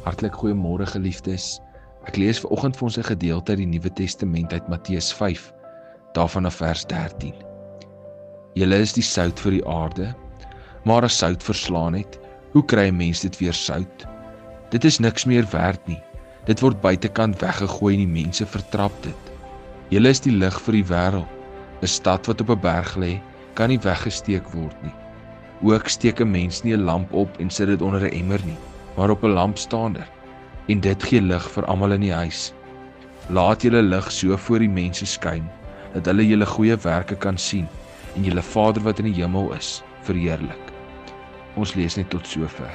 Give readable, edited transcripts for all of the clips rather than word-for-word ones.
Hartlik goeiemôre geliefdes. Ek lees vanoggend vir ons 'n gedeelte uit die Nuwe Testament uit Matteus 5, daarvan af vers 13. Julle is die sout vir die aarde, maar as sout verslaan het, hoe kry 'n mens dit weer sout? Dit is niks meer werd nie. Dit word buitekant weggegooi en die mense vertrap dit. Julle is die lig vir die wêreld. 'n Stad wat op 'n berg lê, kan nie weggesteek word nie. Ook steek 'n mens nie 'n lamp op en sit dit onder 'n emmer nie, maar op 'n lampstander, en dit gee lig vir almal in die huis. Laat julle lig so voor die mense skyn, dat hulle julle goeie werke kan sien, en julle Vader wat in die hemel is, verheerlik. Ons lees net tot sover.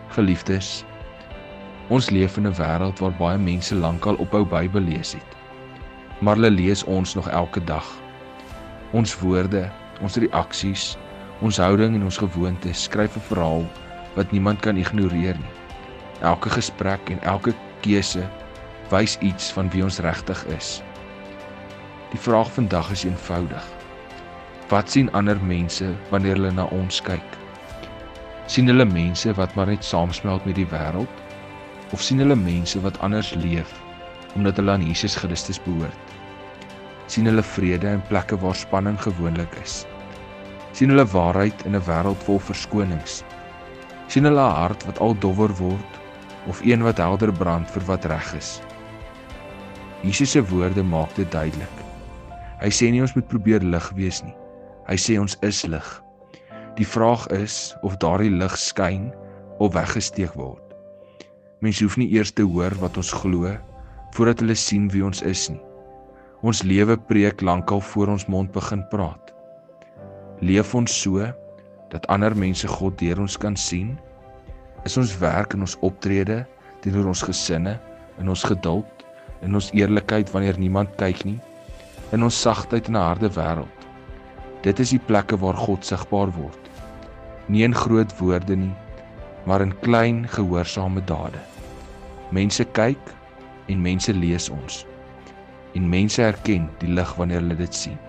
Geliefdes, ons leef in 'n wêreld waar baie mense lankal ophou Bybel lees het, maar hulle lees ons nog elke dag. Ons woorde, ons reaksies, ons houding en ons gewoontes skryf 'n verhaal wat niemand kan ignoreer nie. Elke gesprek en elke keuse wys iets van wie ons regtig is. Die vraag vandag is eenvoudig. Wat sien ander mense wanneer hulle na ons kyk? Sien hulle mense wat maar net saamsmelt met die wêreld? Of sien hulle mense wat anders leef, omdat hulle aan Jesus Christus behoort? Sien hulle vrede in plekke waar spanning gewoonlik is? Sien hulle waarheid in 'n wêreld vol verskonings? Sien hulle 'n hart wat al dowwer word, of een wat helder brand vir wat reg is? Jesus se woorde maak dit duidelik. Hy sê nie ons moet probeer lig wees nie. Hy sê ons is lig. Die vraag is of daardie lig skyn of weggesteek word. Mense hoef nie eers te hoor wat ons glo, voordat hulle sien wie ons is nie. Ons lewe preek lankal voor ons mond begin praat. Leef ons so, dat ander mense God deur ons kan sien? Is ons werk en ons optrede, teenoor ons gesinne, in ons geduld, in ons eerlikheid wanneer niemand kyk nie, in ons sagtheid in 'n harde wêreld? Dit is die plekke waar God sigbaar word. Nie in groot woorde nie, maar in klein gehoorsame dade. Mense kyk en mense lees ons. En mense herken die lig wanneer hulle dit sien.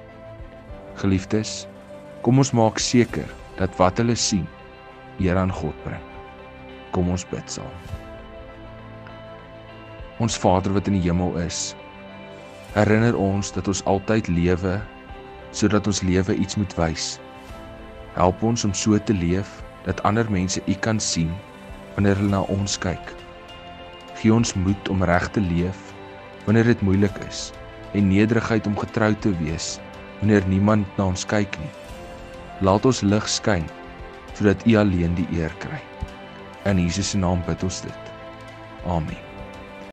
Geliefdes, kom ons maak seker dat wat hulle sien, eer aan God bring. Kom ons bid saam. Ons Vader wat in die hemel is, herinner ons dat ons altyd lewe, sodat ons lewe iets moet wys. Help ons om so te leef, dat ander mense U kan sien, wanneer hulle na ons kyk. Gee ons moed om reg te leef, wanneer dit moeilik is, en nederigheid om getrou te wees, wanneer niemand na ons kyk nie. Laat ons lig skyn, sodat U alleen die eer kry. In Jesus se naam bid ons dit. Amen.